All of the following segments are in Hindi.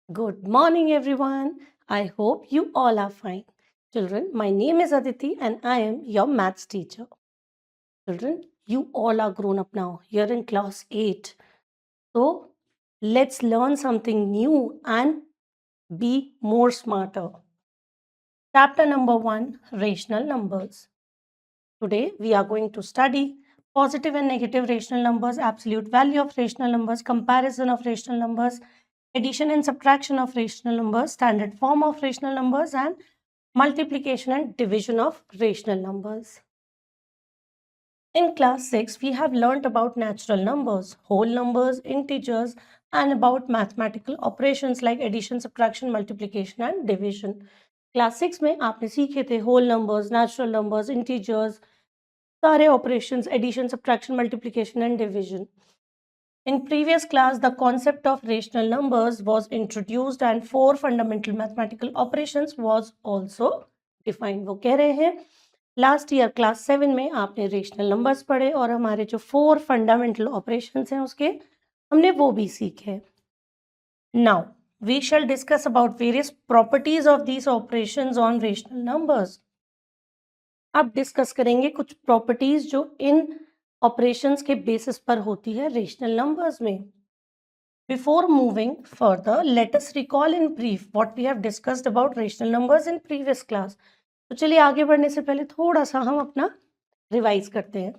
Good morning, everyone. I hope you all are fine. Children, my name is Aditi and I am your maths teacher. Children, you all are grown up now. You're in class 8. So, let's learn something new and be more smarter. Chapter number 1, Rational Numbers. Today, we are going to study positive and negative rational numbers, absolute value of rational numbers, comparison of rational numbers, addition and subtraction of rational numbers, standard form of rational numbers, and multiplication and division of rational numbers. In class 6, we have learnt about natural numbers, whole numbers, integers, and about mathematical operations like addition, subtraction, multiplication, and division. Class 6 में आपने सीखे थे whole numbers, natural numbers, integers, सारे operations, addition, subtraction, multiplication and division. In previous class, the concept of rational numbers was introduced and 4 fundamental mathematical operations was also defined. वो कह रहे हैं लास्ट ईयर क्लास 7 में आपने रेशनल नंबर्स पढ़े और हमारे जो 4 फंडामेंटल ऑपरेशंस हैं उसके हमने वो भी सीखे. Now, we shall discuss about various properties of these operations on rational numbers. अब डिस्कस करेंगे कुछ प्रॉपर्टीज जो इन ऑपरेशंस के बेसिस पर होती है रेशनल नंबर्स में. Before moving further, let us recall in brief what we have discussed about rational numbers in previous class. तो चलिए आगे बढ़ने से पहले थोड़ा सा हम अपना रिवाइज करते हैं.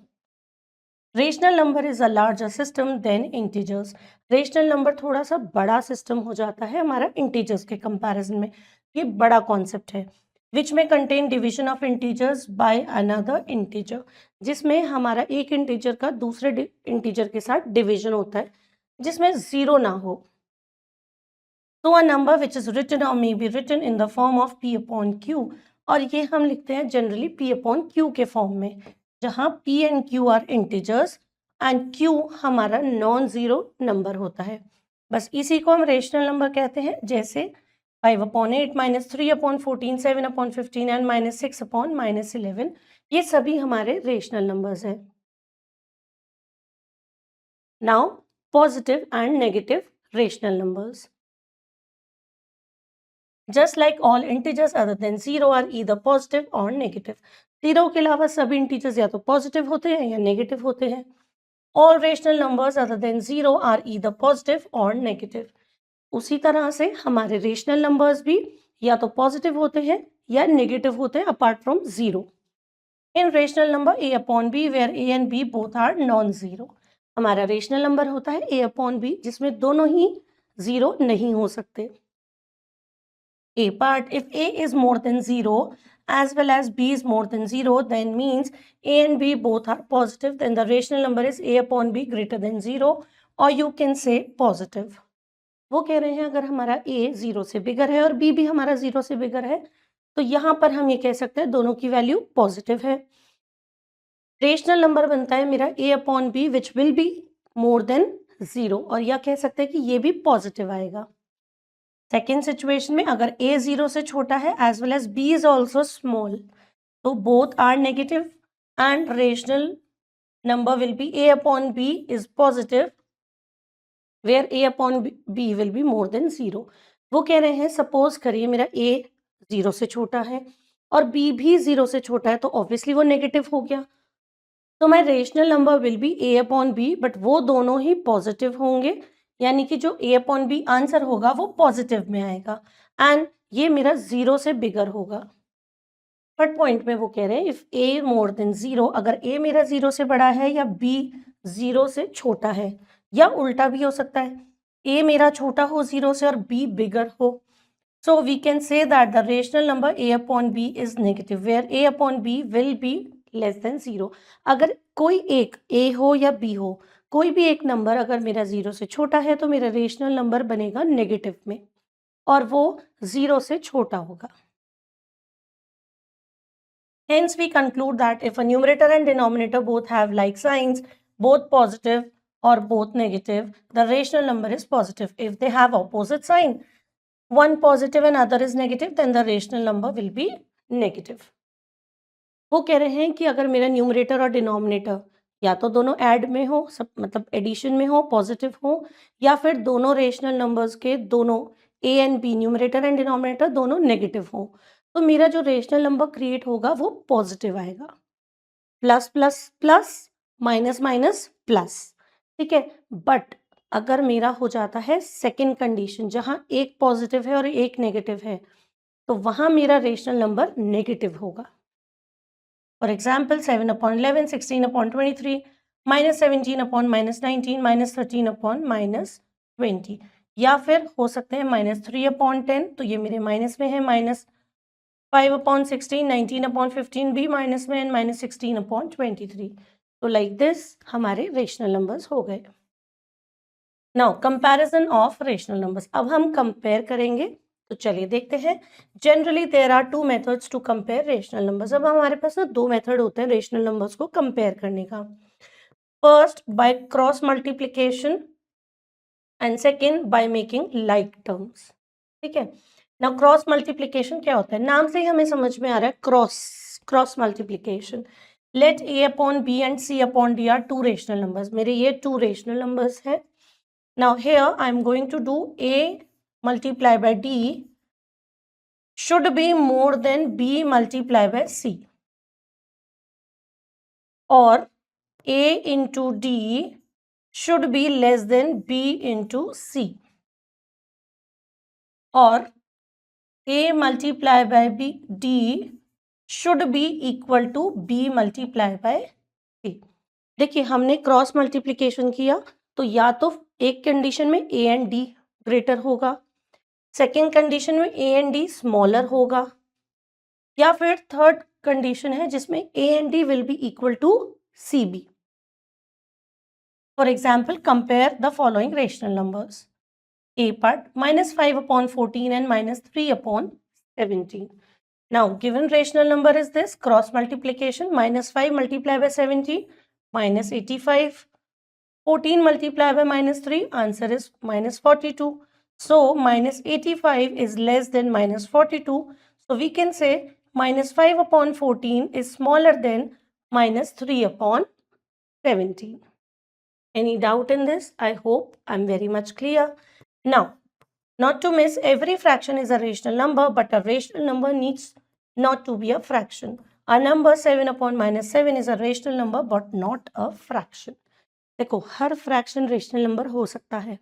Rational number is a larger system than integers. Rational number थोड़ा सा बड़ा सिस्टम हो जाता है हमारा इंटीजर्स के कंपैरिजन में. ये बड़ा कॉन्सेप्ट है विच में contain division of integers by another integer, जिसमें हमारा एक इंटीजर का दूसरे इंटीजर के साथ डिविजन होता है जिसमें जीरो ना हो. तो a number which is written or may be written in the form of p upon q, और ये हम लिखते हैं जनरली p अपॉन q के फॉर्म में, जहां p and q are integers and q हमारा नॉन जीरो नंबर होता है. बस इसी को हम रेशनल नंबर कहते हैं, जैसे 5 upon 8 minus 3 upon 14 7 upon 15 and minus 6 upon minus 11. ये सभी हमारे रेशनल नंबर्स हैं. Now positive and negative rational numbers. Just like all integers other than 0 are either positive or negative. 0 के अलावा सभी integers या तो positive होते हैं या negative होते हैं. All rational numbers other than 0 are either positive or negative. उसी तरह से हमारे rational numbers भी या तो positive होते हैं या negative होते हैं apart from 0. In rational number a upon b where a and b both are non-zero. हमारा रेशनल नंबर होता है a अपॉन b जिसमें दोनों ही जीरो नहीं हो सकते. A part, if a is more than 0 as well as b is more than 0, then means a and b both are positive, then the rational number is a upon b greater than 0, or you can say positive. वो कह रहे हैं अगर हमारा a 0 से बिगर है और b भी हमारा 0 से बिगर है तो यहाँ पर हम ये कह सकते हैं दोनों की वैल्यू पॉजिटिव है. रेशनल नंबर बनता है मेरा a upon B which will be more than 0, और यह कह सकते हैं कि ये भी पॉजिटिव आएगा. सेकेंड सिचुएशन में अगर a 0 से छोटा है as well as b is also small, तो both are negative and rational number will be a upon b is positive where a upon b will be more than 0. वो कह रहे हैं सपोज करिए मेरा a 0 से छोटा है और b भी 0 से छोटा है, तो ऑब्वियसली वो नेगेटिव हो गया. तो my rational number will be a upon b, but वो दोनों ही पॉजिटिव होंगे, यानी कि जो a अपॉन बी आंसर होगा वो पॉजिटिव में आएगा एंड ये मेरा 0 से बिगर होगा. थर्ड पॉइंट में वो कह रहे हैं इफ a मोर देन 0, अगर a मेरा 0 से बड़ा है या b 0 से छोटा है, या उल्टा भी हो सकता है a मेरा छोटा हो 0 से और b बिगर हो. So we can say that the rational number a upon b is negative where a upon b will be less than 0. अगर कोई एक a हो या b हो, कोई भी एक नंबर अगर मेरा 0 से छोटा है तो मेरा रेशनल नंबर बनेगा नेगेटिव में और वो 0 से छोटा होगा. Hence we conclude that if a numerator and denominator both have like signs, both positive or both negative, the rational number is positive. If they have opposite sign, one positive and other is negative, then the rational number will be negative. वो कह रहे हैं कि अगर मेरा न्यूमरेटर और डिनोमिनेटर या तो दोनों ऐड में हो, सब मतलब एडिशन में हो, पॉजिटिव हो, या फिर दोनों रेशनल नंबर्स के दोनों A and B numerator and denominator दोनों नेगेटिव हो, तो मेरा जो रेशनल नंबर क्रिएट होगा वो पॉजिटिव आएगा। Plus plus plus, minus minus plus, ठीक है। बट अगर मेरा हो जाता है सेकेंड कंडीशन, जहां एक पॉजिटिव है और एक नेगेटिव है, तो वहां मेरा रेशनल नंबर नेगेटिव होगा। फॉर एग्जाम्पल 7/11, 16/23, -17/-19, -13/-20, या फिर हो सकते हैं -3/10, तो ये मेरे माइनस में है, -5/16, 19/15 भी माइनस में, एंड -16/23। तो लाइक दिस हमारे रेशनल नंबर्स हो गए। Now comparison of rational numbers, अब हम कंपेयर करेंगे, तो चलिए देखते हैं। Generally there are two methods to compare rational numbers. अब हमारे पास ना दो मेथड होते हैं रेशनल नंबर्स को कंपेयर करने का। First by cross multiplication and second by making like terms, ठीक है। नाउ क्रॉस मल्टीप्लिकेशन क्या होता है, नाम से ही हमें समझ में आ रहा है, cross multiplication. Let a upon b and c upon d are two rational numbers. मेरे ये टू रेशनल नंबर्स है। Now here I am going to do a multiplied by d should be more than b multiplied by c, or a into d should be less than b into c, or a multiplied by d should be equal to b multiplied by c। देखिए हमने क्रॉस मल्टीप्लिकेशन किया, तो या तो एक कंडीशन में a एंड d ग्रेटर होगा, सेकेंड कंडीशन में a एंड d स्मॉलर होगा, या फिर थर्ड कंडीशन है जिसमें a and d will be equal to cb। For example compare the following rational numbers. a part -5/14 and -3/17। Now given rational number is this cross multiplication, -5 multiplied by 17 -85, 14 multiplied by -3, answer is -42. So -85 is less than -42. So we can say -5/14 is smaller than -3/17. Any doubt in this? I hope I'm very much clear. Now, not to miss, every fraction is a rational number, but a rational number needs not to be a fraction. A number 7/-7 is a rational number, but not a fraction. देखो हर फ्रैक्शन रेशनल नंबर हो सकता है,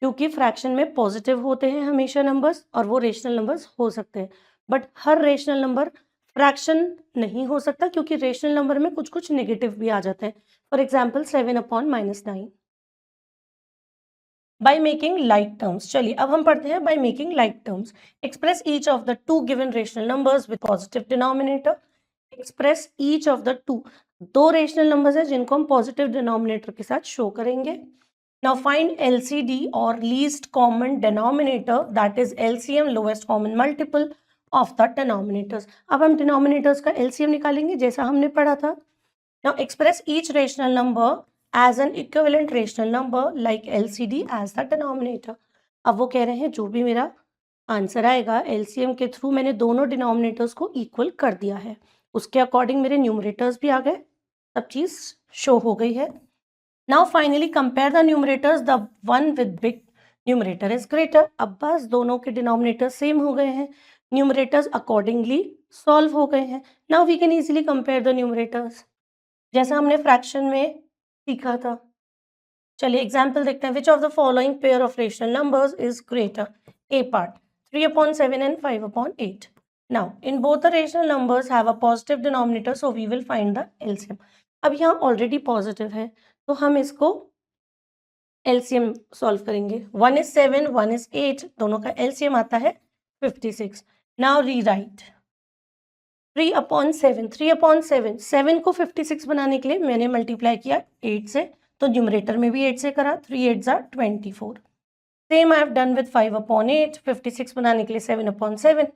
क्योंकि फ्रैक्शन में पॉजिटिव होते हैं हमेशा नंबर्स, और वो रेशनल नंबर्स हो सकते हैं। But her rational number fraction नहीं हो सकता, क्योंकि रेशनल नंबर में कुछ कुछ नेगेटिव भी आ जाते हैं। For example 7/-9। By making like terms, चलिए अब हम पढ़ते हैं by making like terms. Express each of the two given rational numbers with positive denominator. Express each of the two, दो रेशनल नंबर्स हैं जिनको हम पॉजिटिव डिनोमिनेटर के साथ शो करेंगे। नाउ फाइंड एलसीडी और least common denominator, that is LCM lowest common multiple of the denominators. अब हम डिनोमिनेटर्स का एलसीएम निकालेंगे जैसा हमने पढ़ा था। Now express each rational number as an equivalent rational number like LCD as the denominator। अब वो कह रहे हैं जो भी मेरा आंसर आएगा LCM के थ्रू मैंने दोनों डिनोमिनेटर्स को इक्वल कर दिया है, उसके अकॉर्डिंग मेरे न्यूमरेटर्स भी आ गए, सब चीज शो हो गई है। Now finally compare the numerators, the one with big numerator is greater. अब बस दोनों के डिनोमिनेटर्स सेम हो गए हैं, न्यूमरेटर्स अकॉर्डिंगली सॉल्व हो गए हैं। Now we can easily compare the numerators, जैसा हमने फ्रैक्शन में सीखा था। चलिए एग्जाम्पल देखते हैं। Which of the following pair of rational numbers is greater? A part 3/7 and 5/8। Now in both the rational numbers have a positive denominator, so we will find the LCM. अब यहाँ ऑलरेडी पॉजिटिव है, तो हम इसको एलसीएम सॉल्व करेंगे। 1 is 7, 1 is 8, दोनों का एलसीएम आता है 56। नाउ रीराइट 3/7, 3/7, 7 को 56 बनाने के लिए मैंने मल्टीप्लाई किया 8 से, तो न्यूमरेटर में भी 8 से करा, 3 8 are 24। Same I have done with 5/8, 56 बनाने के लिए 7/7,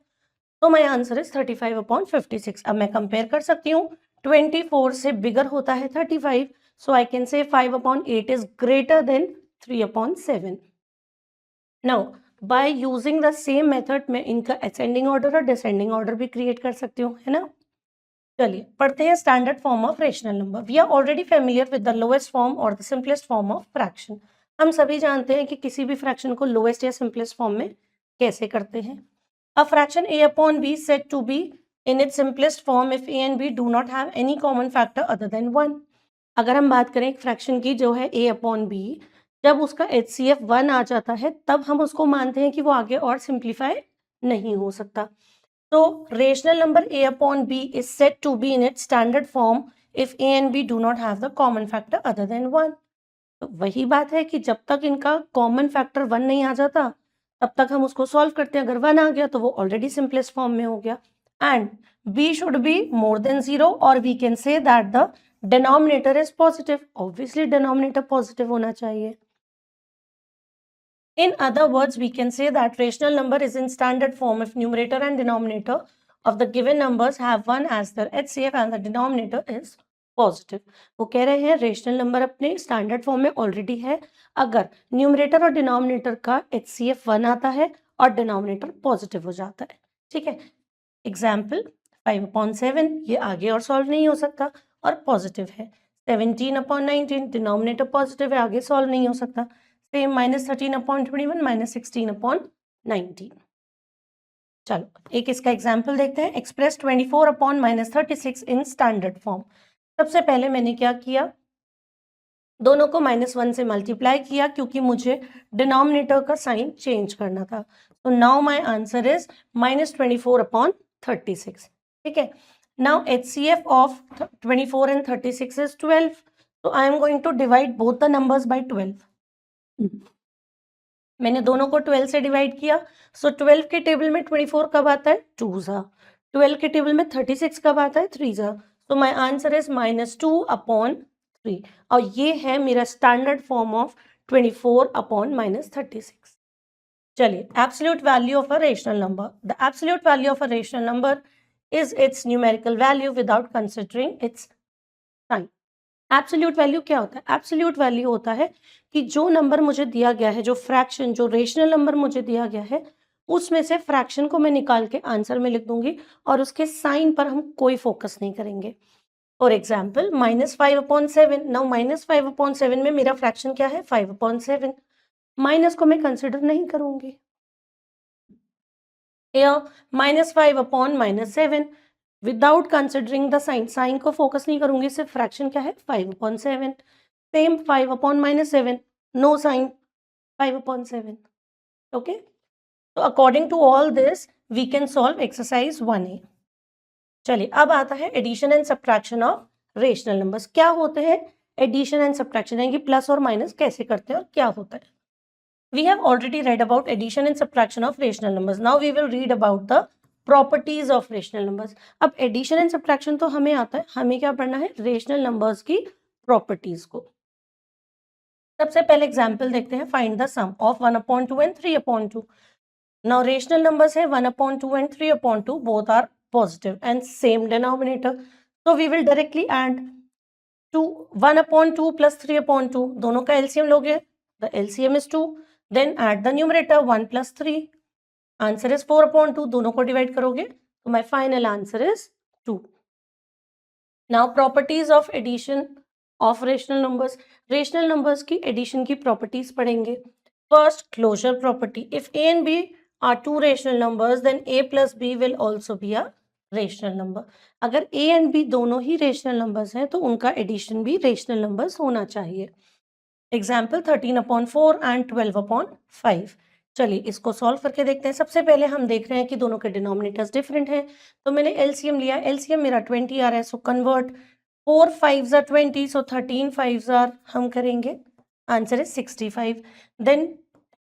तो माय आंसर इज 35/56। अब मैं कंपेयर कर सकती हूँ, 24 से बिगर होता है 35, सो आई can say 5/8 is greater than 3/7। Now by using the same method मैं इनका असेंडिंग ऑर्डर और डिसेंडिंग ऑर्डर भी क्रिएट कर सकती हूँ, है ना। चलिए पढ़ते हैं standard form of rational number. We are already familiar with the lowest form और the simplest form of fraction. हम सभी जानते हैं कि किसी भी फ्रैक्शन को लोएस्ट या सिंपलेस्ट फॉर्म में कैसे करते हैं। A fraction a upon b said to be in its simplest form if a and b do not have any common factor other than 1। अगर हम बात करें एक फ्रैक्शन की जो है a upon b, जब उसका HCF 1 आ जाता है तब हम उसको मानते हैं कि वो आगे और सिंप्लीफाई नहीं हो सकता। तो rational number a upon b is said to be in its standard form if a and b do not have the common factor other than 1। तो वही बात है कि जब तक इनका कॉमन फैक्टर 1 नहीं आ जाता तब तक हम उसको सॉल्व करते हैं। अगर 1 आ गया तो वो ऑलरेडी सिंपलेस्ट फॉर्म में हो गया। And b should be more than 0 और we can say that the denominator is positive. Obviously denominator positive होना चाहिए। In other words, we can say that rational number is in standard form if numerator and denominator of the given numbers have 1 as their HCF and the denominator is positive. वो कह रहे हैं रेशनल नंबर अपने स्टैंडर्ड फॉर्म में ऑलरेडी है अगर न्यूमरेटर और डिनोमिनेटर का HCF 1 आता है और डिनोमिनेटर पॉजिटिव हो जाता है। ठीक है, एग्जाम्पल 5/7 ये आगे और सॉल्व नहीं हो सकता और पॉजिटिव है। 17/19 डिनोमिनेटर पॉजिटिव है, आगे सॉल्व नहीं हो सकता। सेम -13/21 -16/19। चलो एक इसका एग्जाम्पल देखते हैं। Express 24/-36 in standard form. सबसे पहले मैंने क्या किया, दोनों को -1 से मल्टीप्लाई किया क्योंकि मुझे डिनोमिनेटर का साइन चेंज करना था। तो नाउ माय आंसर इज -24/36। ठीक है, now HCF of 24 and 36 is 12। तो I am going to divide both the numbers by 12। मैंने दोनों को 12 से डिवाइड किया। सो 12 के टेबल में 24 कब आता है, 2 ज़ा। 12 के टेबल में 36 कब आता है, 3 ज़ा। तो माय आंसर इज -2/3 और ये है मेरा स्टैंडर्ड फॉर्म ऑफ 24/-36। चलिए, absolute value of a rational number. The absolute value of a rational number is its numerical value without considering its sign. Absolute value क्या होता है? एब्सोल्यूट वैल्यू होता है कि जो नंबर मुझे दिया गया है, जो फ्रैक्शन, जो रेशनल नंबर मुझे दिया गया है, उसमें से फ्रैक्शन को मैं निकाल के आंसर में लिख दूंगी और उसके साइन पर हम कोई फोकस नहीं करेंगे। For example -5/7। नाउ -5/7 में मेरा फ्रैक्शन क्या है, 5/7। माइनस को मैं कंसिडर नहीं करूंगी। या -5/-7 without considering the sign, sign को फोकस नहीं करूंगी, सिर्फ फ्रैक्शन क्या है, 5/7। Same 5/-7, no sign, 5/7। ओके, तो according to all this we can solve exercise 1A। चलिए, अब आता है addition and subtraction of rational numbers. क्या होते हैं एडिशन एंड सब्ट्रैक्शन, यानी कि प्लस और माइनस कैसे करते हैं और क्या होता है। We have already read about addition and subtraction of rational numbers. Now we will read about the properties of rational numbers. अब addition and subtraction तो हमें आता है, हमें क्या पढ़ना है, rational numbers की properties को। सबसे पहले एग्जाम्पल देखते हैं। Find the sum of 1/2 and 3/2। Now rational numbers है 1/2 and 3/2, both are positive and same denominator. so we will directly add 1/2 plus 3/2, दोनों का LCM लोगे, the LCM is 2। then add the numerator 1 plus 3, answer is 4/2, दोनों को डिवाइड करोगे तो my final answer is 2। now properties of addition of rational numbers। rational numbers की addition की properties पढ़ेंगे। first, closure property। if a and b are two rational numbers then a plus b will also be a rational number। अगर a and b दोनों ही rational numbers हैं तो उनका addition भी rational numbers होना चाहिए। Example 13/4 and 12/5। चलिए इसको सॉल्व करके देखते हैं। सबसे पहले हम देख रहे हैं कि दोनों के डिनोमिनेटर्स डिफरेंट हैं, तो मैंने एलसीएम लिया। एलसीएम मेरा 20 आ रहा है, so convert 4 5s are 20, so 13 5s are हम करेंगे, आंसर इज 65। देन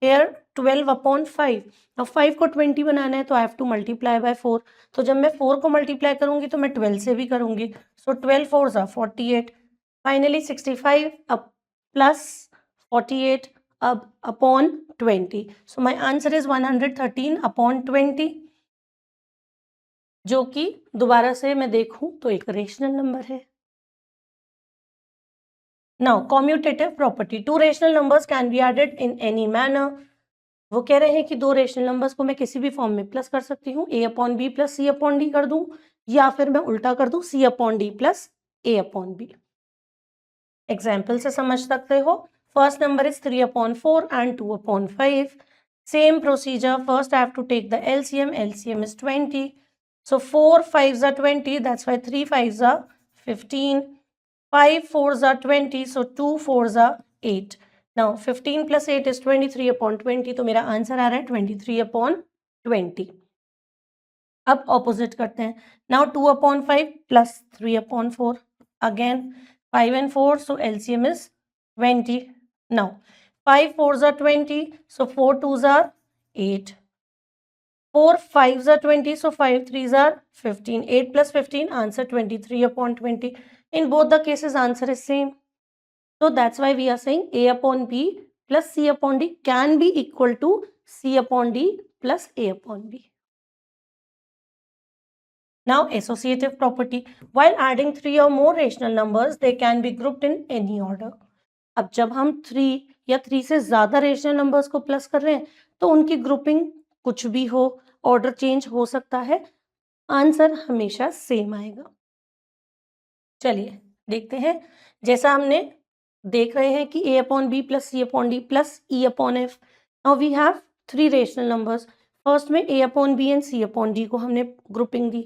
हेयर 12/5, अब 5 को 20 बनाना है तो आई हैव टू मल्टीप्लाई बाय 4। तो जब मैं 4 को मल्टीप्लाई करूंगी तो मैं 12 से भी करूंगी, सो 12 4s are 48। फाइनली 65 अब प्लस 48 अब upon 20, so my answer is 113/20, जो कि दोबारा से मैं देखूं तो एक रेशनल नंबर है। Now commutative property, two rational numbers can be added in any manner. वो कह रहे हैं कि दो रेशनल नंबर्स को मैं किसी भी फॉर्म में प्लस कर सकती हूँ, a/b प्लस c/d कर दूं, या फिर मैं उल्टा कर दूं, c/d प्लस a/b। एग्जाम्पल से समझ सकते हो। first number is 3 upon 4 and 2 upon 5. Same procedure, first I have to take the LCM. LCM is 20. So 4 5s are 20, that's why 3 5s are 15. 5 4s are 20, so 2 4s are 8. Now 15 plus 8 is 23 upon 20, तो मेरा आंसर आ रहा है 23 upon 20. अब ऑपोजिट करते हैं. Now 2 upon 5 plus 3 upon 4. Again 5 and 4, so LCM is 20. Now 5 4s are 20, so 4 2s are 8. 4 5s are 20, so 5 3s are 15. 8 plus 15, answer 23 upon 20. In both the cases, answer is same. So that's why we are saying A upon B plus C upon D can be equal to C upon D plus A upon B. Now associative property. While adding 3 or more rational numbers, they can be grouped in any order. अब जब हम 3 या 3 से ज़्यादा रेशनल नंबर्स को प्लस कर रहे हैं तो उनकी ग्रुपिंग कुछ भी हो, ऑर्डर चेंज हो सकता है, आंसर हमेशा सेम आएगा. चलिए देखते हैं. जैसा हमने देख रहे हैं कि A upon B plus C upon D plus E upon F. Now we have 3 rational numbers. First में A upon B and C upon D को हमने ग्रुपिंग दी.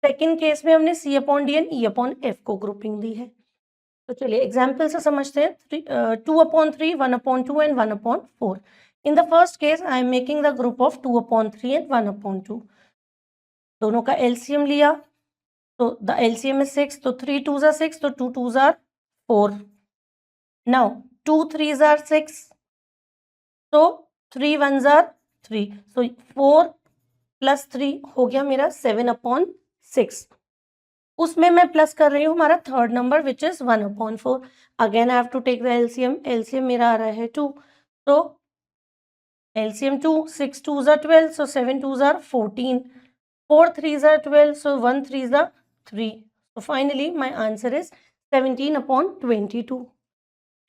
सेकेंड केस में हमने C upon D and E upon F को ग्रुपिंग दी है. तो चलिए एग्जाम्पल से समझते हैं. 2 upon 3, 1 upon 2 and 1 upon 4. In the first case, I am making the group of 2 upon 3 and 1 upon 2. दोनों का LCM लिया, तो the LCM is 6, तो 3 2s are 6, तो 2 2s are 4. Now 2 3s are 6, so 3 1s are 3, so 4 plus 3 हो गया मेरा 7 upon 6. उसमें मैं प्लस कर रही हूँ हमारा third number which is 1 upon 4. Again I have to take the LCM. LCM मेरा आ रहा है 2, तो LCM 2, 6 2s are 12, so 7 2s are 14. 4 3s are 12, so 1 3s are 3. So finally my answer is 17 upon 22.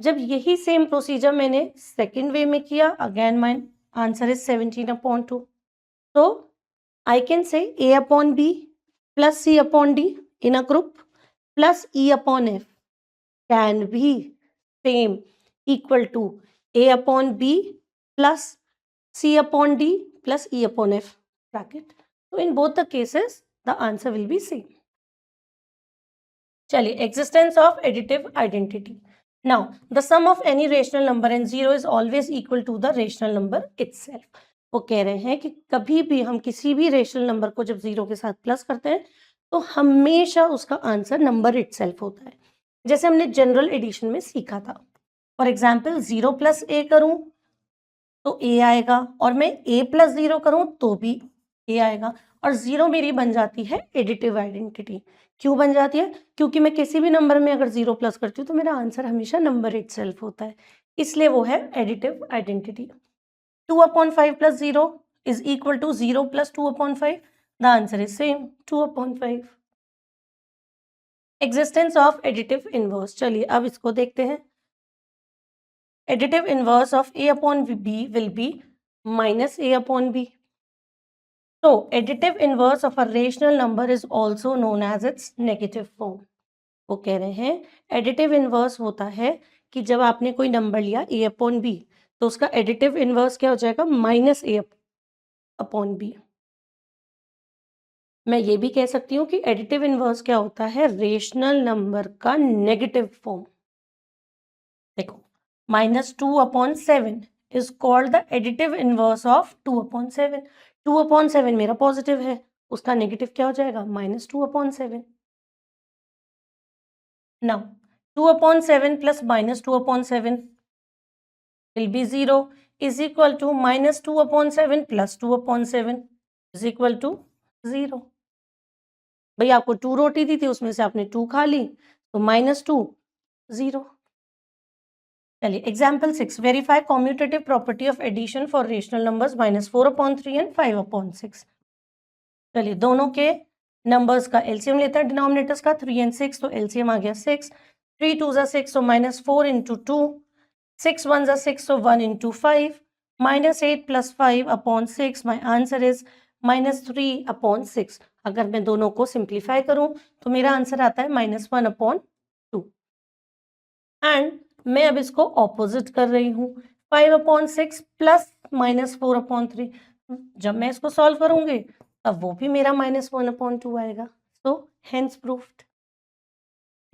जब यही सेम प्रोसीजर मैंने सेकेंड वे में किया, again my answer is 17 upon 2. So I can say A upon B plus C upon D in a group plus E upon F can be same equal to A upon B plus C upon D plus E upon F bracket. So in both the cases the answer will be same. चलिए, existence of additive identity. Now the sum of any rational number and zero is always equal to the rational number itself. वो कह रहे हैं कि कभी भी हम किसी भी रेशनल नंबर को जब जीरो के साथ प्लस करते हैं तो हमेशा उसका आंसर नंबर इटसेल्फ होता है. जैसे हमने जनरल एडिशन में सीखा था. फॉर एग्जाम्पल 0 प्लस ए करूं तो ए आएगा, और मैं ए प्लस 0 करूं तो भी ए आएगा, और 0 मेरी बन जाती है एडिटिव आइडेंटिटी. क्यों बन जाती है? क्योंकि मैं किसी भी नंबर में अगर 0 प्लस करती हूँ तो मेरा आंसर हमेशा नंबर इटसेल्फ होता है, इसलिए वो है additive identity. 2 upon 5 plus 0 is equal to 0 plus 2 upon 5. The answer is same, 2 upon 5. Existence of additive inverse. चलिए अब इसको देखते हैं. Additive inverse of A upon B will be minus A upon B. So additive inverse of a rational number is also known as its negative form. वो कह रहे हैं additive inverse होता है कि जब आपने कोई नंबर लिया A upon B तो उसका एडिटिव इनवर्स क्या हो जाएगा? माइनस ए अपॉन बी. मैं ये भी कह सकती हूँ कि एडिटिव इनवर्स क्या होता है? रेशनल नंबर का नेगेटिव फॉर्म. देखो, -2 upon 7 is called the additive inverse of 2 upon 7. 2 upon 7 मेरा पॉजिटिव है, उसका नेगेटिव क्या हो जाएगा? -2 upon 7. Now 2 upon 7 plus -2 upon 7 will be 0 is equal to -2 upon 7 plus 2 upon 7 is equal to 0. भाई आपको 2 रोटी दी थी, उसमें से आपने 2 खा ली, तो -2 0. चलिए example 6. Verify commutative property of addition for rational numbers -4 upon 3 and 5 upon 6. चलिए दोनों के नंबर्स का एलसीएम लेते हैं, डिनोमिनेटर्स का 3 and 6, तो एलसीएम आ गया 6. 3 2s are 6, so -4 into 2. 6 1s are 6, so 1 into 5. -8 plus 5 upon 6. My answer is -3 upon 6. अगर मैं दोनों को सिंप्लीफाई करूं तो मेरा आंसर आता है -1 upon 2. एंड मैं अब इसको ऑपोजिट कर रही हूँ, 5/6 प्लस -4/3। जब मैं इसको सॉल्व करूंगी तब वो भी मेरा -1/2 आएगा। So hence proved.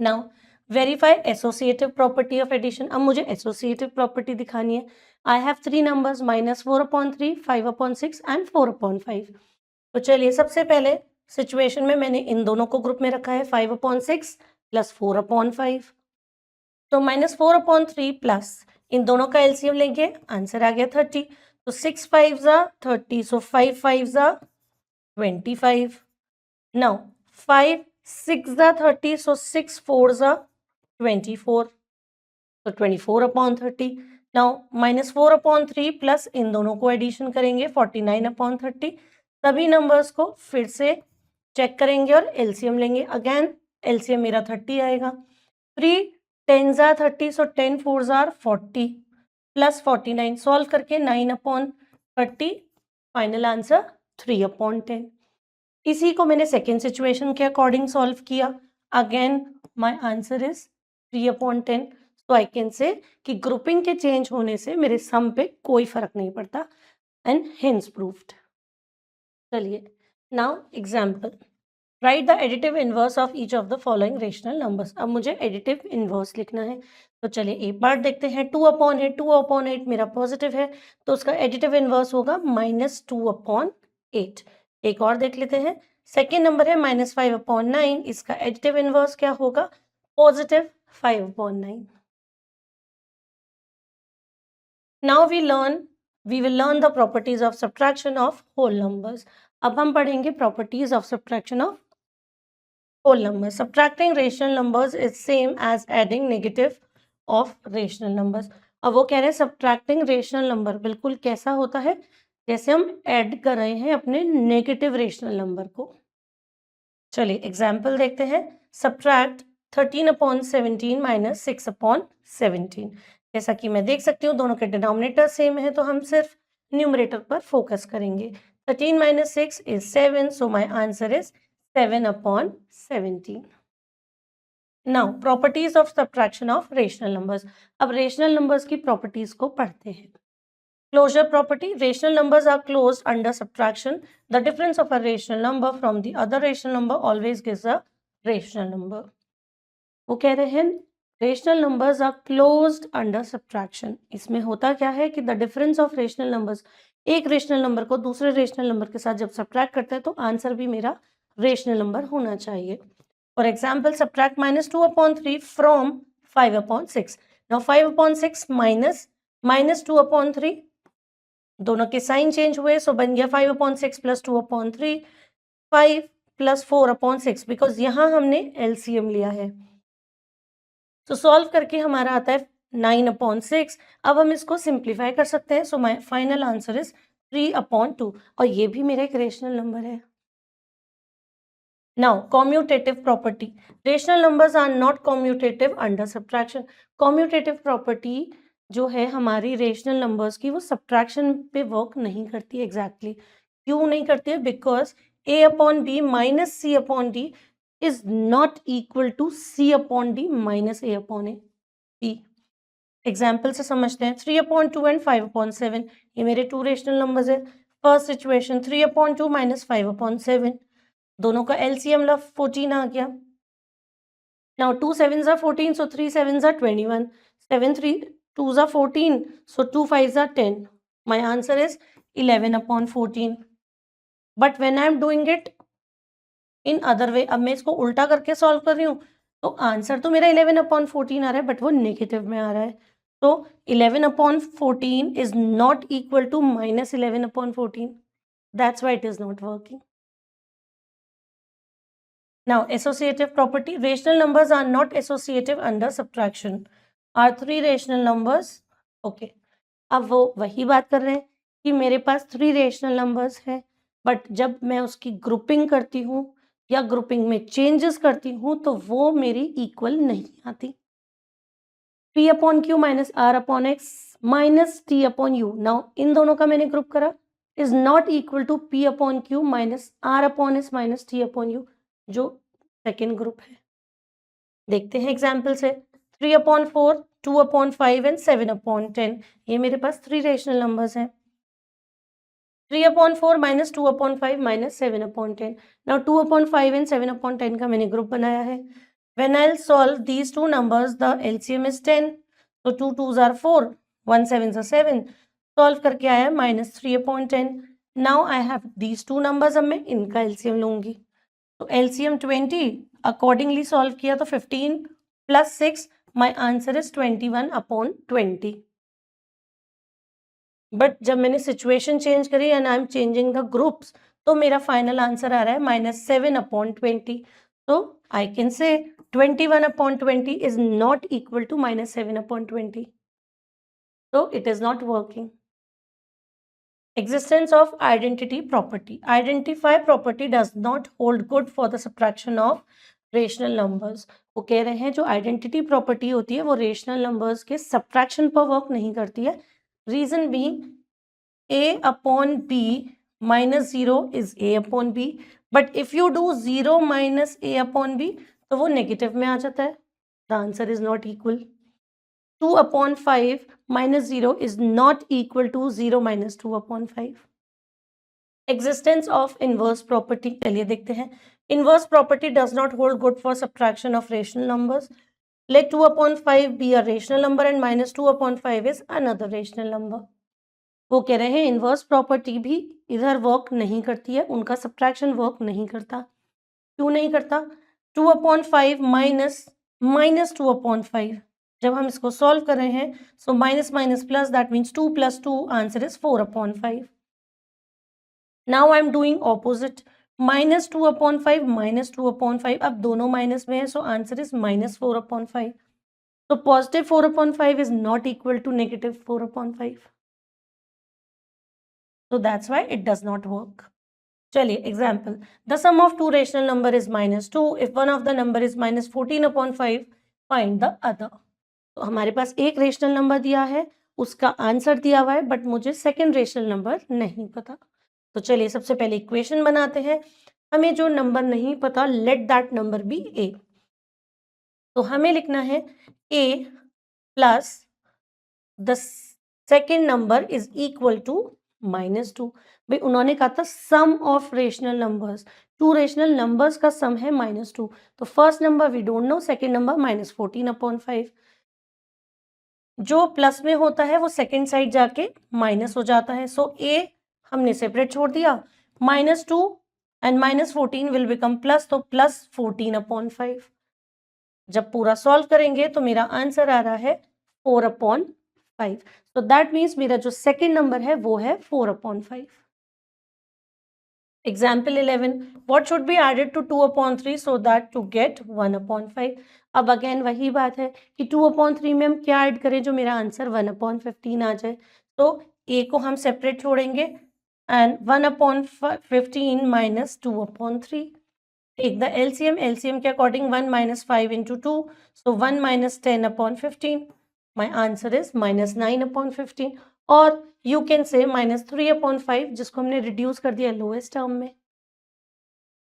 Now verify associative property of addition. अब मुझे एसोसिएटिव प्रॉपर्टी दिखानी है। I have 3 numbers -4/3, 5/6 and 4/5। तो चलिए सबसे पहले सिचुएशन में मैंने इन दोनों को ग्रुप में रखा है, 5/6 प्लस 4/5। तो -4/3 प्लस इन दोनों का एलसीएम लेंगे, आंसर आ गया 30। तो 6 5 जा 30, सो 5 5 जा 25। नाउ 5 6 जा 30, सो 6 4 जा 24, तो 24/30। नाउ -4/3 प्लस इन दोनों को एडिशन करेंगे, 49/30। सभी नंबर्स को फिर से चेक करेंगे और एलसीएम लेंगे। अगेन एलसीएम मेरा 30 आएगा। 3 10 जा 30, सो 10 4 जा 40 प्लस 49, सॉल्व करके 9/30, फाइनल आंसर 3/10। इसी को मैंने सेकेंड सिचुएशन के अकॉर्डिंग सॉल्व किया। Again my answer is 3/10। तो आई कैन से कि ग्रुपिंग के चेंज होने से मेरे सम पे कोई फर्क नहीं पड़ता एंड हेंस प्रूव्ड। चलिए now example, right the additive inverse of each of the following rational numbers. अब मुझे एडिटिव इनवर्स लिखना है। तो चलिए एक बार देखते हैं, 2/8, 2/8 मेरा पॉजिटिव है, तो उसका एडिटिव इनवर्स होगा -2/8। एक और देख लेते हैं, सेकेंड नंबर है -5/9, इसका एडिटिव इनवर्स क्या होगा, positive 5/9। Now we will learn the properties of subtraction of whole numbers. अब हम पढ़ेंगे properties of subtraction of whole numbers. Subtracting rational numbers is same as adding negative of rational numbers. अब वो कह रहे हैं subtracting rational number बिल्कुल कैसा होता है, जैसे हम ऐड कर रहे हैं अपने नेगेटिव रेशनल नंबर को। चलिए एग्जाम्पल देखते हैं, subtract 13/17 माइनस 6/17। जैसा कि मैं देख सकती हूँ दोनों के डिनोमिनेटर सेम है, तो हम सिर्फ न्यूमरेटर पर फोकस करेंगे। 13 - 6 is 7, so my answer is 7/17. Now properties of subtraction of rational numbers. अब रेशनल नंबर्स की प्रॉपर्टीज को पढ़ते हैं। Closure property, rational numbers are closed under subtraction. The difference of a rational number from the other rational number always gives a rational number. वो कह रहे हैं rational numbers are closed under subtraction. इसमें होता क्या है कि the difference of rational numbers, एक रेशनल नंबर को दूसरे रेशनल नंबर के साथ जब सब्ट्रैक्ट करते हैं तो आंसर भी मेरा रेशनल नंबर होना चाहिए। For example, subtract -2/3 from 5/6. Now 5/6 minus -2/3, दोनों के साइन चेंज हुए, सो बन गया 5/6 प्लस 2/3, 5 प्लस 4/6, बिकॉज यहाँ हमने एलसीएम लिया है। तो सॉल्व करके हमारा आता है 9/6। अब हम इसको सिंप्लीफाई कर सकते हैं, सो माई फाइनल आंसर इज 3/2, और ये भी मेरा एक रेशनल नंबर है। Now, commutative property. Rational numbers are not commutative under subtraction. Commutative property जो है हमारी रेशनल नंबर्स की, वो सब्ट्रैक्शन पे वर्क नहीं करती एग्जैक्टली। क्यों नहीं करती है? Because a/b minus c/d is not equal to c/d minus a/a। b example से समझते हैं, 3/2 एंड 5/7, ये मेरे टू रेशनल नंबर्स है। फर्स्ट सिचुएशन 3/2 माइनस 5/7, दोनों का एलसीएम 14 आ गया। Now 2 7s are 14, so 3 7s are 21, 7 3 2s are 14, so 2 5s are 10. My answer is 11/14. But when I am doing it in other way, अब मैं इसको उल्टा करके सॉल्व कर रही हूँ, तो आंसर तो मेरा 11/14 आ रहा है, बट वो नेगेटिव में आ रहा है। तो 11/14 is not equal to -11/14. That's why it is not working. Now, associative property. Rational numbers are not associative under subtraction. Are three rational numbers? Okay. अब वो वही बात कर रहे हैं कि मेरे पास 3 रेशनल नंबर्स है, बट जब मैं उसकी ग्रुपिंग करती हूँ या ग्रुपिंग में चेंजेस करती हूँ तो वो मेरी इक्वल नहीं आती। p/q minus r/x minus t/u, now in दोनों का मैंने ग्रुप करा, is not equal to p/q minus r/s minus t/u, जो सेकेंड ग्रुप है। देखते हैं एग्जाम्पल से, 3/4 2/5 and 7/10. ये मेरे पास 3 रेशनल नंबर्स हैं. 3/4 minus 2/5 minus 7/10. Now 2/5 and 7/10 का मैंने ग्रुप बनाया है. When I'll solve these two numbers, the LCM is 10. So 2 2s are 4, 1 7s are 7. Solve करके आया minus 3/10. Now I have these two numbers. अब मैं इनका LCM लूंगी. तो LCM 20. Accordingly solve किया तो 15 plus 6. My answer is 21/20. But जब मैंने सिचुएशन चेंज करी and I am changing the groups तो मेरा फाइनल आंसर आ रहा है -7/20. तो आई can say 21/20 is not equal to -7/20. So it is not working. Existence of identity property. Identify property does not hold good for the subtraction of rational numbers. वो कह रहे हैं जो आइडेंटिटी प्रॉपर्टी होती है वो रेशनल नंबर्स के सब्ट्रैक्शन पर वर्क नहीं करती है. Reason being a/b minus 0 is a/b, but if you do 0 minus a/b तो वो नेगेटिव में आ जाता है. The answer is not equal. 2/5 minus 0 is not equal to 0 minus 2/5. Existence of inverse property. चलिए देखते हैं. Inverse property does not hold good for subtraction of rational numbers. Let 2/5 be a rational number and minus 2/5 is another rational number. वो कह रहे हैं इनवर्स प्रॉपर्टी भी इधर वर्क नहीं करती है, उनका सब्ट्रैक्शन वर्क नहीं करता. क्यों नहीं करता? 2/5 माइनस 2/5. जब हम इसको सॉल्व कर रहे हैं so minus minus plus that means 2 + 2 answer is 4/5. Now I am doing opposite. -2/5 अब दोनों माइनस में है सो आंसर इज -4/5. तो positive 4/5 is not equal to negative 4/5. So that's why it does not work. चलिए example. The sum of two rational number is -2. If one of the number is -14/5, find the other. तो हमारे पास एक रेशनल नंबर दिया है, उसका आंसर दिया हुआ है, बट मुझे सेकेंड रेशनल नंबर नहीं पता. तो चलिए सबसे पहले इक्वेशन बनाते हैं. हमें जो नंबर नहीं पता let that number be a. तो हमें लिखना है a plus the second number is equal to -2. भाई उन्होंने कहा था sum of rational numbers. Two rational numbers का सम है -2. तो first number we don't know, second number -14/5. जो प्लस में होता है वो सेकेंड साइड जाके माइनस हो जाता है. सो ए हमने सेपरेट छोड़ दिया. -2 एंड -14 विल बिकम प्लस, तो +14/5. जब पूरा सॉल्व करेंगे तो मेरा आंसर आ रहा है 4/5. तो दैट मीन्स मेरा जो सेकेंड नंबर है वो है 4/5. Example 11. What should be added to 2/3 so that to get 1/5? अब अगेन वही बात है कि 2/3 में हम क्या ऐड करें जो मेरा आंसर 1/15 आ जाए. तो a को हम सेपरेट छोड़ेंगे and 1/15 minus 2/3. Take the LCM. LCM के according 1 - 5 × 2, so 1 - 10/15. My answer is -9/15. और यू कैन से -3/5 जिसको हमने रिड्यूस कर दिया लोएस्ट टर्म में.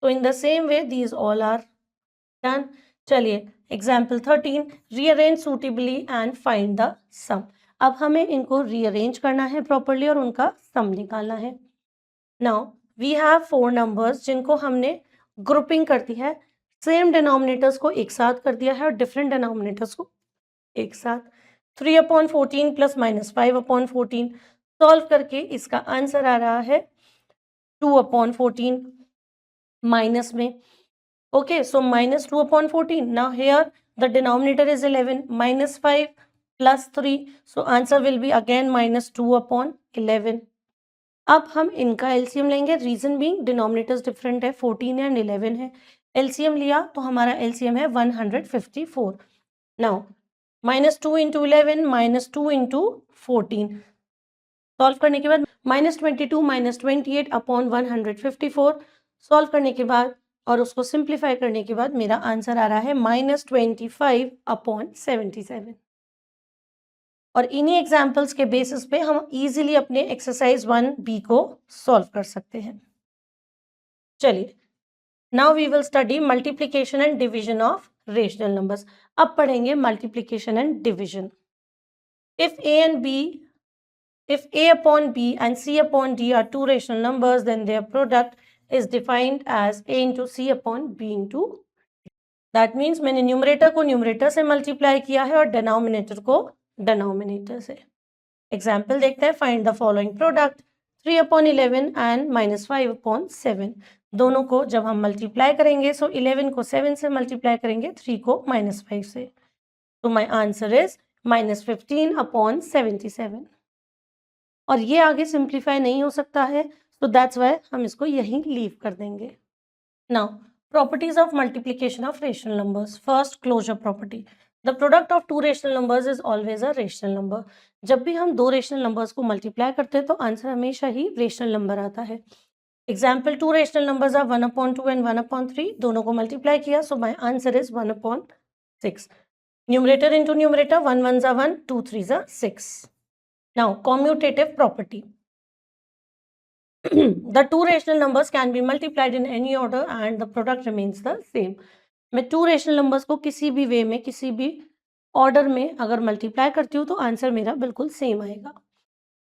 तो in the same way these all are done. चलिए example 13. Rearrange suitably and find the sum. अब हमें इनको रीअरेंज करना है प्रॉपरली और उनका सम निकालना है. नाउ वी हैव 4 नंबर्स जिनको हमने ग्रुपिंग कर दी है. सेम डिनोमिनेटर्स को एक साथ कर दिया है और डिफरेंट डिनोमिनेटर्स को एक साथ. 3/14 प्लस -5/14. सॉल्व करके इसका आंसर आ रहा है 2/14 माइनस में. Okay, so -2/14. Now here the denominator is 11. -5 plus 3, so answer will be again -2/11. अब हम इनका एलसीएम लेंगे. रीजन बीइंग डिनोमिनेटर्स डिफरेंट है, 14 एंड 11 है. एलसीएम लिया तो हमारा एलसीएम है 154. नाउ -2 × 11 -2 × 14. सॉल्व करने के बाद -22 -28/154. सॉल्व करने के बाद और उसको सिंप्लीफाई करने के बाद मेरा आंसर आ रहा है -25/77. और इन्हीं एग्जाम्पल्स के बेसिस पे हम इजीली अपने एक्सरसाइज 1B को सॉल्व कर सकते हैं. चलिए now we will study multiplication and division of rational numbers. अब पढ़ेंगे multiplication and division. If A upon B and C upon D are two rational numbers, then their product is defined as A into C upon B into D. That means मैंने न्यूमरेटर को न्यूमरेटर से मल्टीप्लाई किया है और डिनोमिनेटर को डिनोमिनेटर से. एग्जाम्पल देखते हैं. Find the following product 3 upon 11 and -5 upon 7. दोनों को जब हम मल्टीप्लाई करेंगे, सो 11 को 7 से मल्टीप्लाई करेंगे, 3 को -5 से. तो माई आंसर इज -15 अपॉन 77. और ये आगे सिंप्लीफाई नहीं हो सकता है, तो दैट्स वाई हम इसको यहीं लीव कर देंगे. Now properties of multiplication of rational numbers. First, closure property. The product of two rational numbers is always a rational number. जब भी हम दो रेशनल नंबर्स को मल्टीप्लाई करते हैं तो आंसर हमेशा ही रेशनल नंबर आता है. Example, two rational numbers are 1/2 and 1/3. दोनों को मल्टीप्लाई किया, so my answer is 1/6. Numerator into numerator, 1 1s are 1, 2 3s are 6. Now, commutative property. The two rational numbers can be multiplied in any order and the product remains the same. मैं two rational numbers को किसी भी वे में, किसी भी ऑर्डर में अगर मल्टीप्लाई करती हूँ तो आंसर मेरा बिल्कुल सेम आएगा.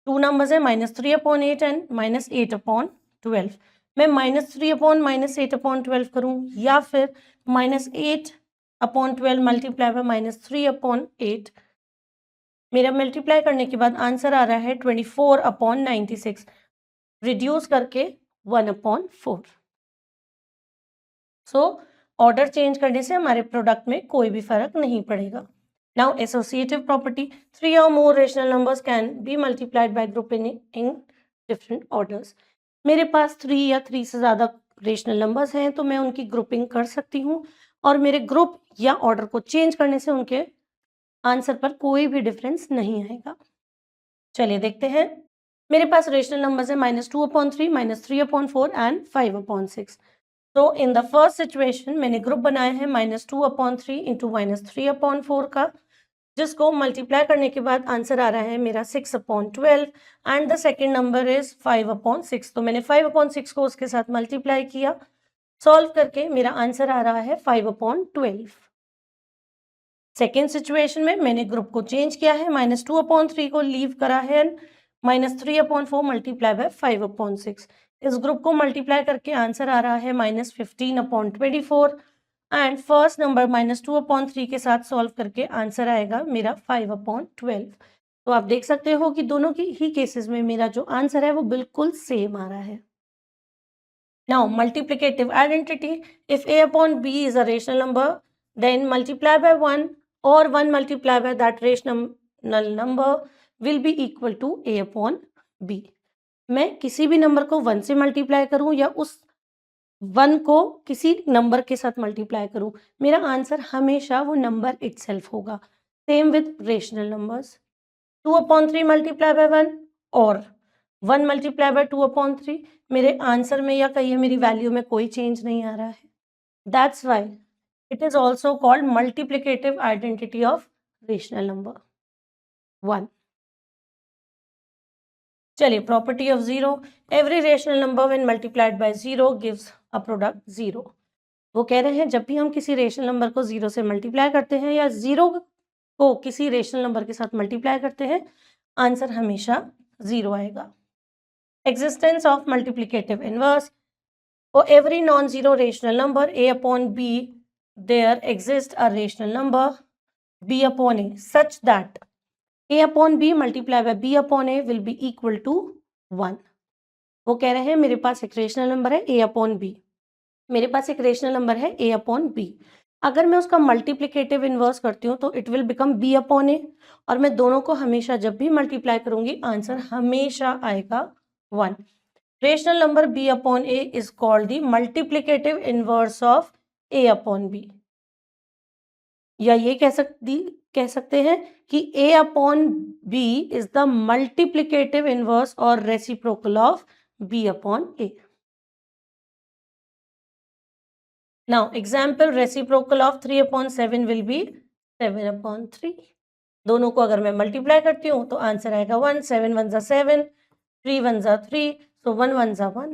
टू नंबर्स है -3/8 एंड -8/12. मैं -3/-8/12 करूँ या फिर -8/12 मल्टीप्लाई बाय -3/8. मेरा मल्टीप्लाई करने के बाद आंसर आ रहा है 24/96, रिड्यूस करके 1/4. सो ऑर्डर चेंज करने से हमारे प्रोडक्ट में कोई भी फर्क नहीं पड़ेगा. Now associative property. 3 or more rational numbers can be multiplied by grouping in different orders. मेरे पास 3 या 3 से ज़्यादा रेशनल नंबर्स हैं तो मैं उनकी ग्रुपिंग कर सकती हूँ और मेरे ग्रुप या ऑर्डर को चेंज करने से उनके आंसर पर कोई भी डिफरेंस नहीं आएगा. चलिए देखते हैं. मेरे पास रेशनल नंबर्स है -2/3, -3/4 एंड 5/6. तो इन द फर्स्ट सिचुएशन मैंने ग्रुप बनाया है -2/3 इंटू -3/4 का, जिसको मल्टीप्लाई करने के बाद आंसर आ रहा है मेरा 6/12 and the second number is 5/6. तो मैंने 5/6 को उसके साथ मल्टीप्लाई किया, सॉल्व करके मेरा आंसर आ रहा है 5/12. सेकेंड सिचुएशन में मैंने ग्रुप को चेंज किया है, -2/3 को लीव करा है, -3/4 मल्टीप्लाई बाय 5/6. इस ग्रुप को मल्टीप्लाई करके आंसर आ रहा है -15/24 एंड फर्स्ट नंबर -2/3 के साथ सॉल्व करके आंसर आएगा मेरा 5/12. तो आप देख सकते हो कि दोनों की ही केसेस में मेरा जो आंसर है वो बिल्कुल सेम आ रहा है. Now multiplicative identity. If A/B is a rational number, then multiply by 1 or 1 multiply by that rational number will be equal to A/B. मैं किसी भी नंबर को 1 से मल्टीप्लाई करूं या उस 1 को किसी नंबर के साथ मल्टीप्लाई करूं, मेरा आंसर हमेशा वो नंबर इटसेल्फ होगा. Same with rational numbers. 2/3 multiply by 1 और 1 मल्टीप्लाई बाय 2/3, मेरे आंसर में या कहिए मेरी वैल्यू में कोई चेंज नहीं आ रहा है. That's why it is also called multiplicative identity of rational number 1. चलिए, property of 0. Every rational number when multiplied by 0 gives a product 0. वो कह रहे हैं जब भी हम किसी रेशनल नंबर को 0 से मल्टीप्लाई करते हैं या 0 को किसी रेशनल नंबर के साथ मल्टीप्लाई करते हैं, आंसर हमेशा 0 आएगा. Existence of multiplicative inverse. For every non-zero rational number A/B, there exists a rational number B/A such that A/B multiplied by B/A will be equal to 1. वो कह रहे हैं मेरे पास एक रेशनल नंबर है A/B. मेरे पास एक रेशनल नंबर है A/B. अगर मैं उसका मल्टीप्लिकेटिव इनवर्स करती हूँ तो इट विल बिकम B/A और मैं दोनों को हमेशा जब भी मल्टीप्लाई करूंगी आंसर हमेशा आएगा 1. Rational number B/A is called the multiplicative inverse of A/B. या ये कह सकते हैं कि A/B is the multiplicative inverse or reciprocal of B/A. Now example, reciprocal of 3/7 will be 7/3. दोनों को अगर मैं मल्टीप्लाई करती हूँ तो आंसर आएगा 1. 7 1s are 7, 3 1s are 3, so 1 1s are 1.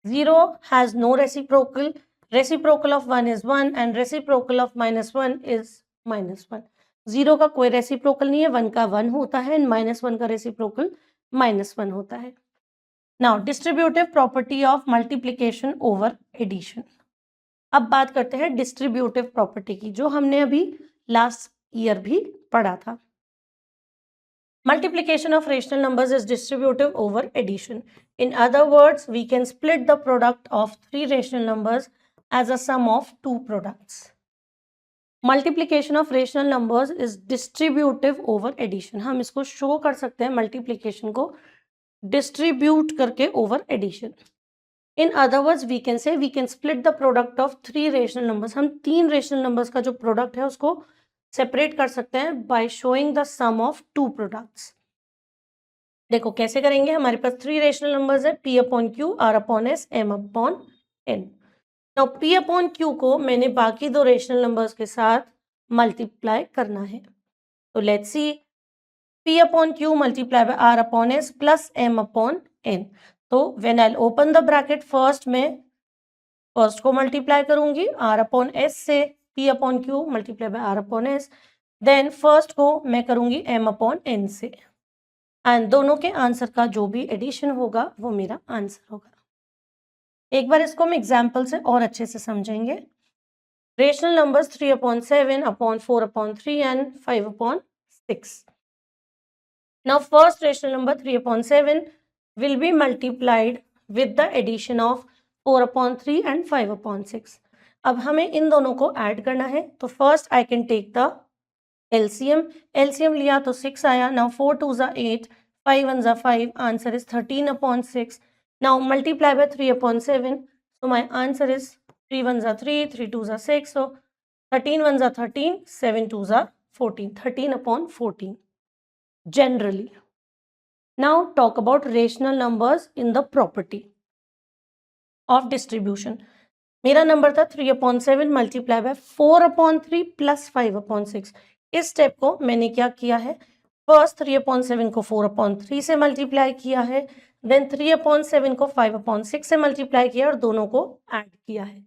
0 has no reciprocal. Reciprocal of 1 is 1 and reciprocal of -1 is -1. 0 का कोई रेसिप्रोकल नहीं है, 1 का 1 होता है, एंड -1 का रेसिप्रोकल -1 होता है। Now distributive property of multiplication over addition. अब बात करते हैं डिस्ट्रीब्यूटिव प्रॉपर्टी की, जो हमने अभी लास्ट ईयर भी पढ़ा था। Multiplication of rational numbers is distributive over addition. In other words, we can split the product of three rational numbers as a sum of two products. Multiplication of rational numbers is distributive over addition. हम इसको show कर सकते हैं multiplication को distribute करके over addition. In other words, we can say we can split the product of three rational numbers. हम तीन rational numbers का जो product है उसको separate कर सकते हैं by showing the sum of two products. देखो कैसे करेंगे, हमारे पास थ्री रेशनल नंबर्स है, p upon Q, r upon s, m upon n। Now p upon Q को मैंने बाकी दो रेशनल नंबर्स के साथ मल्टीप्लाई करना है, तो let's see p upon Q multiply by r upon s plus m upon n। तो when I open the bracket, first में फर्स्ट को मल्टीप्लाई करूंगी r अपॉन s से, p upon Q multiply by r upon s, then first को मैं करूंगी m अपॉन n से, एंड दोनों के आंसर का जो भी एडिशन होगा वो मेरा आंसर होगा। एक बार इसको हम एग्जाम्पल से और अच्छे से समझेंगे। Rational numbers 3 upon 7 upon 4 upon 3 and 5 upon 6। Now first rational number 3 upon 7 will be multiplied with the addition of 4 upon 3 and 5 upon 6। अब हमें इन दोनों को ऐड करना है, तो first I can take the LCM लिया तो 6 आया। नाउ 4 2 ज़ा 8, 5 1 ज़ा 5, answer is 13 upon 6। Now multiply by 3 upon 7, so my answer is 3 1 ज़ा 3, 3 2 ज़ा 6, so 13 1 ज़ा 13, 7 2 ज़ा 14, 13 upon 14 generally. Now talk about rational numbers in the property of distribution. मेरा नंबर था 3 upon 7 multiply by 4 upon 3 plus 5 upon 6। इस स्टेप को मैंने क्या किया है, फर्स्ट 3 अपॉन 7 को 4 अपॉन 3 से मल्टीप्लाई किया है, देन 3 अपॉन 7 को 5 अपॉन 6 से मल्टीप्लाई किया और दोनों को ऐड किया है।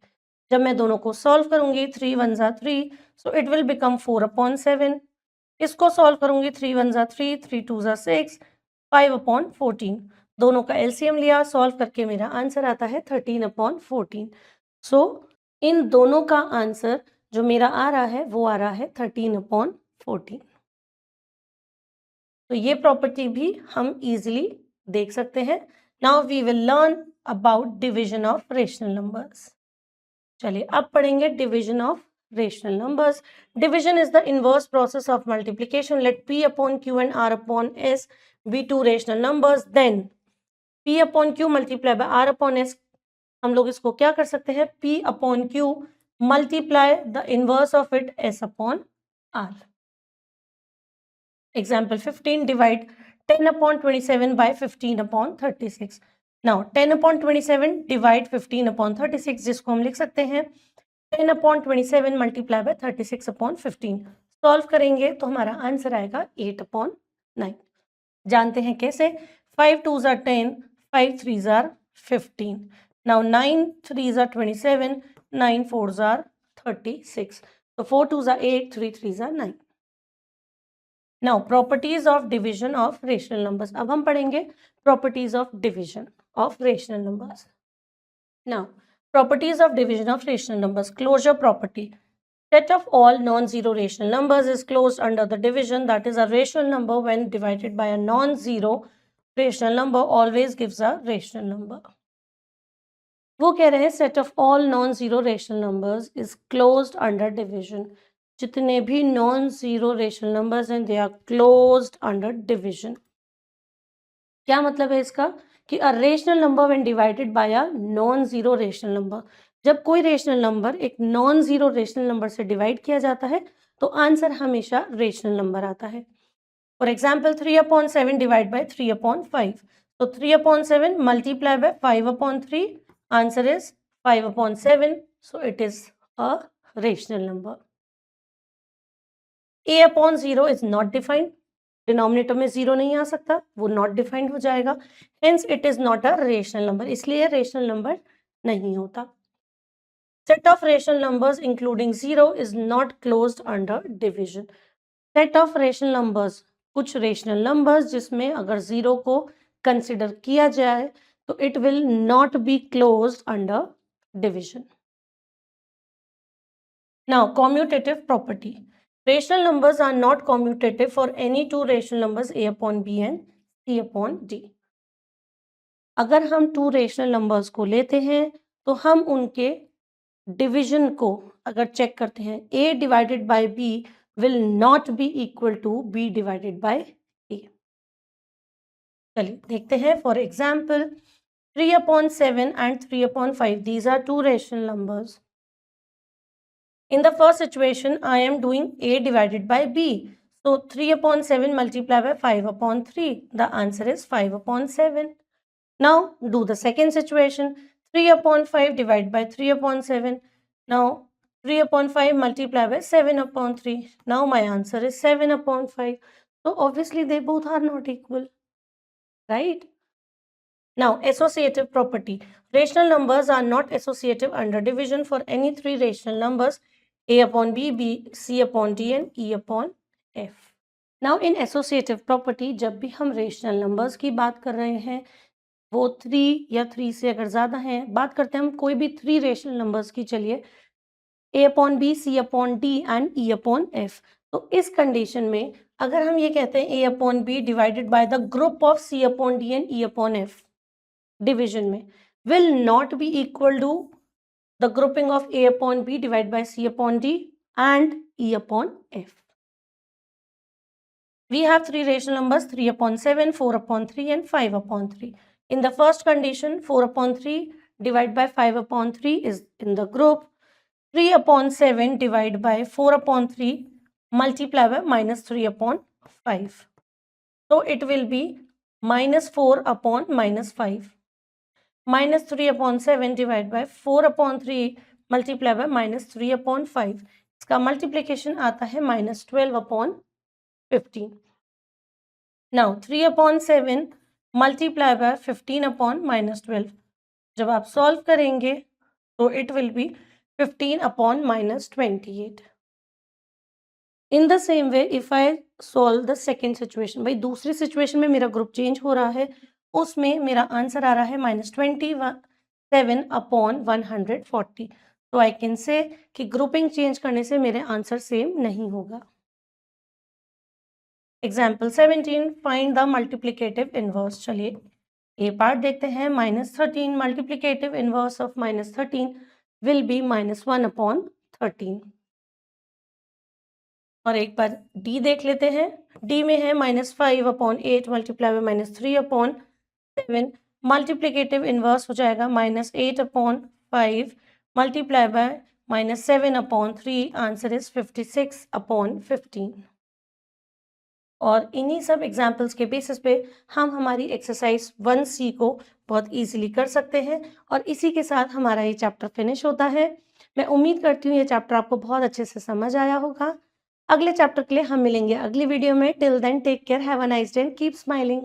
जब मैं दोनों को सॉल्व करूंगी, 3 1 ज़ा 3, so it will become 4 upon 7। इसको सॉल्व करूंगी, 3 1 ज़ा 3, 3 2 ज़ा 6, 5 अपॉन 14। दोनों का एलसीएम लिया, सॉल्व करके मेरा आंसर आता है 13 अपॉन 14। सो इन दोनों का आंसर जो मेरा आ रहा है वो आ रहा है 13 अपॉन 14। तो ये प्रॉपर्टी भी हम इजीली देख सकते हैं। Now we will learn about division of rational numbers. चलिए अब पढ़ेंगे division of rational numbers. Division is the inverse process of multiplication. Let p upon q and r upon s be two rational numbers, then p upon q multiply by r upon s, हम लोग इसको क्या कर सकते हैं, p upon q multiply the inverse of it s upon r। Example 15, divide 10 upon 27 by 15 upon 36। Now 10 upon 27 divide 15 upon 36, जिसको हम लिख सकते हैं 10 upon 27 multiply by 36 upon 15। Solve करेंगे तो हमारा आंसर आएगा 8 अपॉन 9। जानते हैं कैसे, 5 2 ज़ा 10, 5 3 ज़ा 15। नाउ 9 3 ज़ा 27, 9 4 ज़ा 36, तो 4 2 ज़ा 8, 3 3 ज़ा 9। Now properties of division of rational numbers. अब हम पढ़ेंगे properties of division of rational numbers. Now properties of division of rational numbers. Closure property, set of all non-zero rational numbers is closed under the division, that is a rational number when divided by a non-zero rational number always gives a rational number. वो कह रहे हैं set of all non-zero rational numbers is closed under division. जितने भी नॉन जीरो रेशनल नंबर्स हैं they are closed under division. क्या मतलब है इसका, कि a rational number when divided by a non zero rational number, जब कोई रेशनल नंबर एक नॉन जीरो रेशनल नंबर से डिवाइड किया जाता है तो आंसर हमेशा रेशनल नंबर आता है। For example 3 upon 7 divide by 3 upon 5, तो 3 upon 7 multiply by 5 upon 3, answer is 5 upon 7, so it is a rational number. a upon 0 is not defined, denominator में 0 नहीं आ सकता, वो नॉट डिफाइंड हो जाएगा, hence it is not a rational number, इसलिए रेशनल नंबर नहीं होता। Set of rational numbers including 0 is not closed under division. Set of rational numbers, कुछ रेशनल नंबर्स जिसमें अगर 0 को कंसिडर किया जाए तो it will not be closed under division. Now, commutative property. Rational numbers are not commutative for any two rational numbers a upon b and c upon d. अगर हम टू रेशनल नंबर्स को लेते हैं तो हम उनके डिवीजन को अगर चेक करते हैं, a divided by b will not be equal to b divided by a. चलिए देखते हैं. For example 3/7 and 3/5, these are two rational numbers. In the first situation, I am doing a divided by b. So 3/7 multiplied by 5/3. The answer is 5/7. Now do the second situation. 3/5 divided by 3/7. Now 3/5 multiplied by 7/3. Now my answer is 7/5. So obviously they both are not equal, right? Now associative property. Rational numbers are not associative under division for any three rational numbers a upon b, c upon d and e upon f. Now in associative property, जब भी हम rational numbers की बात कर रहे हैं, वो 3 या 3 से अगर ज़्यादा हैं, बात करते हैं हम कोई भी 3 rational numbers की. चलिए a upon b, c upon d and e upon f. तो इस कंडीशन में अगर हम ये कहते हैं a upon b divided by the group of c upon d and e upon f division में will not be equal to the grouping of a upon b divided by c upon d and e upon f. We have three rational numbers 3/7, 4/3 and 5/3. In the first condition 4/3 divided by 5/3 is in the group. 3/7 divided by 4/3 multiply by -3/5. So it will be -4/-5. -3/7 divided by 4/3 multiply by -3/5. इसका मल्टीप्लीकेशन आता है -12/15. Now 3/7 multiply by 15/-12. जब आप सॉल्व करेंगे तो it will be 15/-28. In the same way if I solve the second situation, भाई दूसरी सिचुएशन में मेरा ग्रुप चेंज हो रहा है, उसमें मेरा आंसर आ रहा है -27/140. तो आई कैन से कि ग्रुपिंग चेंज करने से मेरे आंसर सेम नहीं होगा. Example 17, find the multiplicative inverse. चलिए ए पार्ट देखते हैं. -13 multiplicative inverse of -13 will be -1/13. और एक बार डी देख लेते हैं. डी में है -5/8 मल्टीप्लाई बाय -3/7. मल्टीप्लिकेटिव इनवर्स हो जाएगा -8/5 मल्टीप्लाई बाय -7/3. Answer is 56/15. और इन्हीं सब एग्जाम्पल्स के बेसिस पे हम हमारी एक्सरसाइज 1C को बहुत इजीली कर सकते हैं. और इसी के साथ हमारा ये चैप्टर फिनिश होता है. मैं उम्मीद करती हूँ ये चैप्टर आपको बहुत अच्छे से समझ आया होगा. अगले चैप्टर के लिए हम मिलेंगे अगली वीडियो में. Till then take care, have a nice day, keep smiling.